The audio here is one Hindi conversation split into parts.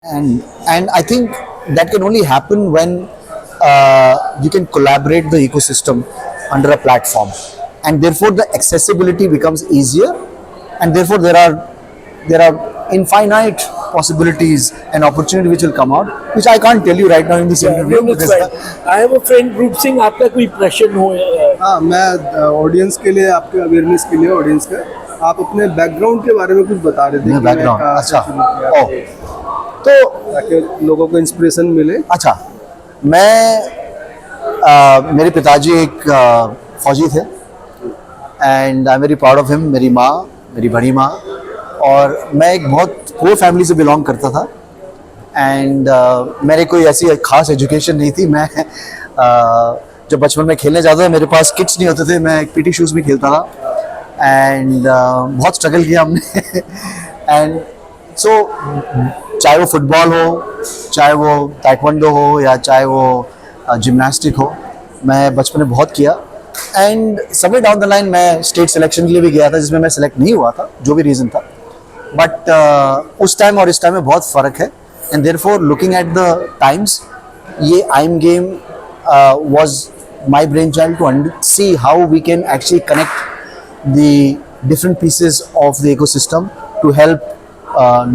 And I think that can only happen when you can collaborate the ecosystem under a platform, and therefore the accessibility becomes easier, and therefore there are infinite possibilities and opportunity which will come out, which I can't tell you right now in this interview No, that's because fine. I have a friend Group Singh. आपका कोई प्रश्न हो? हाँ, मैं ऑडियंस के लिए, आपके अवेयरनेस के लिए, ऑडियंस का, आप अपने बैकग्राउंड के बारे में कुछ बता रहे थे मेरा कि बैकग्राउंड कहाँ से अच्छा शुरू किया, तो ताकि लोगों को इंस्पिरेशन मिले। अच्छा मेरे पिताजी एक फौजी थे, and I am very proud of him. मेरी माँ, मेरी बड़ी माँ, और मैं एक बहुत पुअर फैमिली से बिलोंग करता था, एंड मेरे कोई ऐसी खास एजुकेशन नहीं थी। मैं जब बचपन में खेलने जाता था, मेरे पास किट्स नहीं होते थे, मैं पीटी शूज़ भी खेलता था, एंड बहुत स्ट्रगल किया हमने एंड सो चाहे वो फुटबॉल हो, चाहे वो ताइक्वांडो हो, या चाहे वो जिम्नास्टिक हो, मैं बचपन में बहुत किया। एंड समय डाउन द लाइन मैं स्टेट सिलेक्शन के लिए भी गया था, जिसमें मैं सेलेक्ट नहीं हुआ था, जो भी रीज़न था। बट उस टाइम और इस टाइम में बहुत फ़र्क है, and therefore looking at the times, ये आइम game was my brainchild to see how we can actually connect the different pieces of the ecosystem to help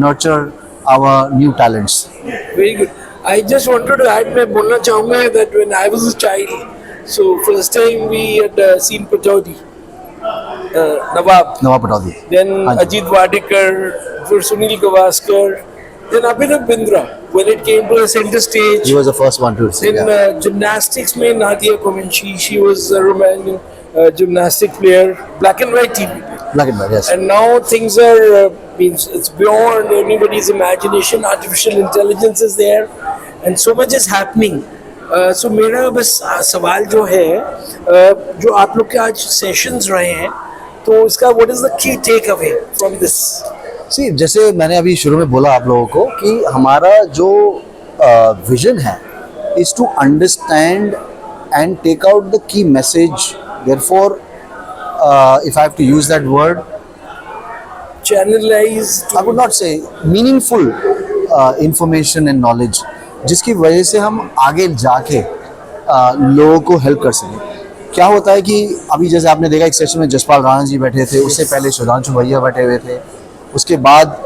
nurture our new talents. Very good. I just wanted to add, मैं बोलना चाहूँगा that when I was a child, so first time we had seen Pataudi, Nawab, Nawab Pataudi. then हाँ जी. Ajit Wadekar, for Sunil Gavaskar, then Abhinav Bindra when it came to the center stage. He was the first one to say, In yeah. gymnastics, में Nadia Comaneci, she was a Romanian gymnastic player, black and white TV. Black and white, yes. And now things are means it's beyond anybody's imagination. Artificial intelligence is there, and so much is happening. So मेरा बस सवाल जो है, जो आप लोग के आज सेशंस रहे हैं, तो इसका what is the key takeaway from this? See, जैसे मैंने अभी शुरू में बोला आप लोगों को कि हमारा जो विजन है is to understand and take out the key message. Therefore, if I have to use that word, Channelize I would not say meaningful information and knowledge, जिसकी वजह से हम आगे जाके लोगों को हेल्प कर सकें। क्या होता है कि अभी जैसे आपने देखा एक सेशन में जसपाल राणा जी बैठे थे, उससे पहले सुधांशु भैया बैठे हुए थे, उसके बाद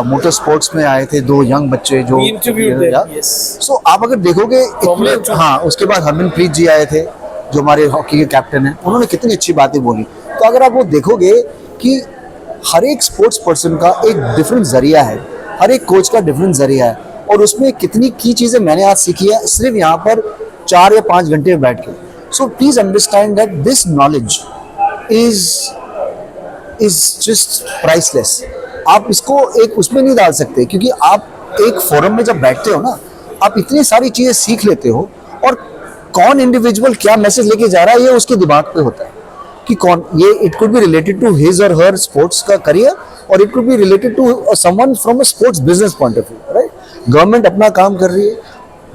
मोटर स्पोर्ट्स में आए थे दो यंग बच्चे जो We interviewed them, yes. सो आप अगर देखोगे इतने, हाँ, उसके बाद हरमनप्रीत जी आए थे जो हमारे हॉकी के कैप्टन हैं, उन्होंने कितनी अच्छी बातें बोली। तो अगर आप वो देखोगे कि हर एक स्पोर्ट्स पर्सन का एक डिफरेंट जरिया है, हर एक कोच का डिफरेंट जरिया है, और उसमें कितनी की चीज़ें मैंने आज सीखी है सिर्फ यहाँ पर 4 या 5 घंटे में बैठ के। So please understand that this knowledge is just priceless. आप इसको एक उसमें नहीं डाल सकते, क्योंकि आप एक फोरम में जब बैठते हो ना, आप इतनी सारी चीज़ें सीख लेते हो, और कौन इंडिविजुअल क्या मैसेज लेके जा रहा है ये उसके दिमाग पे होता है कि कौन ये। It could be related to his or her sports का करियर, और it could be related to someone from a sports business point of view, right. Government अपना काम कर रही है,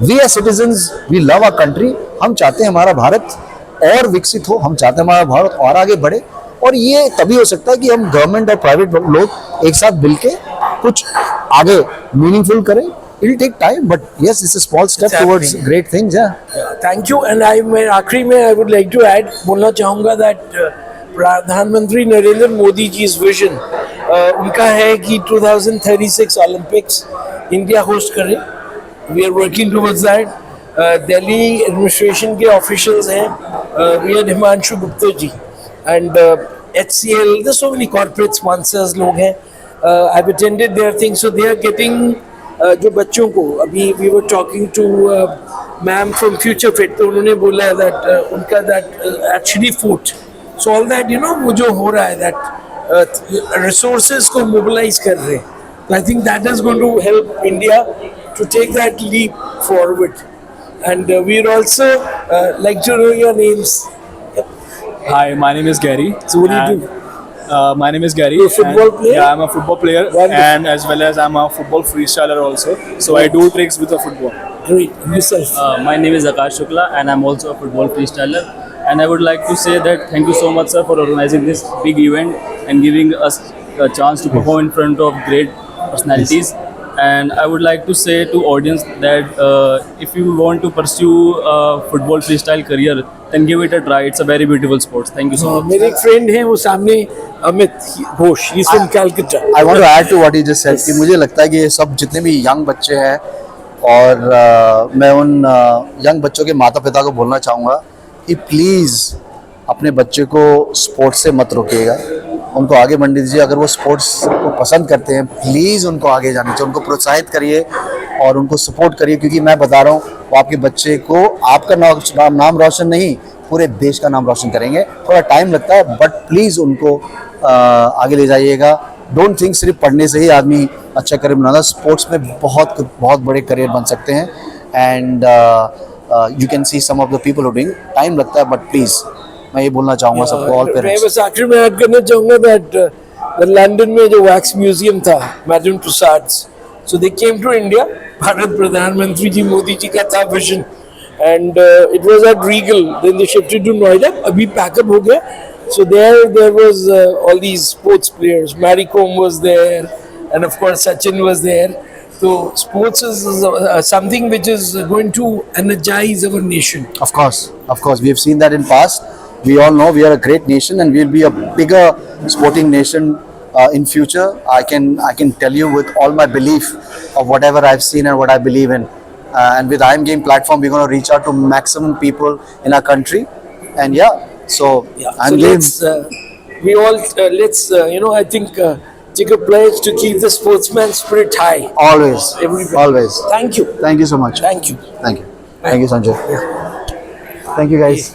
we are citizens, we love our country, हम चाहते हैं हमारा भारत और विकसित हो, हम चाहते हैं हमारा भारत और आगे बढ़े, और ये तभी हो सकता है कि हम गवर्नमेंट और प्राइवेट लोग एक साथ मिलके कुछ आगे मीनिंगफुल करें। It will take time, but yes, it's a small step towards great things. Yeah. Thank you. And मैं आखिरी में I would like to add, बोलना चाहूँगा that प्रधानमंत्री नरेंद्र मोदी जी इस विजन उनका है कि 2036 ओलंपिक्स इंडिया होस्ट करे। We are working towards that. Delhi administration के ऑफिशियल्स हैं, we had Himanshu Gupta ji, and HCL, there's so many corporate sponsors लोग हैं। I've attended their things, so they are getting जो बच्चों को अभी we were talking to ma'am from Future Fit, तो उन्होंने बोला दैट उनका that actually food, so all that वो जो हो रहा है दैट रिसोर्सेज को मोबिलाइज कर रहे हैं, तो I think that is going to help India to take that leap forward, and we are also like to know your names. Hi, my name is Gary. So what do you do? My name is Gary. You're a football and- player? Yeah, I'm a football player, Wonderful. and as well as I'm a football freestyler also. So I do tricks with the football. Great. Yourself. My name is Akash Shukla and I'm also a football freestyler, and I would like to say that thank you so much, sir, for organizing this big event and giving us a chance to perform in front of great personalities. And I would like to say to audience that if you want to pursue a football freestyle career, then give it a try. It's a very beautiful sport. Thank you so much. मेरे एक फ्रेंड हैं वो सामने Amit Ghosh, he from Calcutta. I want to add to what he just said कि मुझे लगता है कि ये सब जितने भी यंग बच्चे हैं और मैं उन यंग बच्चों के माता पिता को बोलना चाहूँगा कि प्लीज़ अपने बच्चे को स्पोर्ट्स से मत रोकिएगा, उनको आगे बढ़ने दीजिए. अगर वो स्पोर्ट्स को पसंद करते हैं प्लीज़ उनको आगे जाने चाहिए, उनको प्रोत्साहित करिए और उनको सपोर्ट करिए, क्योंकि मैं बता रहा हूँ वो आपके बच्चे को आपका नाम रोशन नहीं पूरे देश का नाम रोशन करेंगे. थोड़ा टाइम लगता है बट प्लीज़ उनको आगे ले जाइएगा. डोंट थिंक सिर्फ पढ़ने से ही आदमी अच्छा करियर बनाता, स्पोर्ट्स में बहुत बहुत बड़े करियर बन सकते हैं. And you can see some of the people who doing. Time लगता है बट प्लीज़ मैं ये बोलना चाहूँगा सबको, ऑल मैं पेरेंट्स. बस आखिर में ऐड करना चाहूँगा दैट लंदन में जो वैक्स म्यूजियम था Madame Tussauds, so they came to India. Bharat प्रधानमंत्री जी मोदी जी का था vision, and it was at Regal, then they shifted to Noida. अभी पैकअप हो गया. So there was all these sports players. Mary Kom was there, and of course Sachin was there. So sports is something which is going to energize our nation. Of course, we have seen that in past. We all know we are a great nation and we'll be a bigger sporting nation in future. I can tell you with all my belief of whatever I've seen and what I believe in. And with I Am Game platform, we're going to reach out to maximum people in our country. And yeah, so I'm game. We all I think take a pledge to keep the sportsman spirit high. Always, Everybody. always. Thank you. Thank you so much. Thank you. Thank you, Sanjay. Thank you, guys.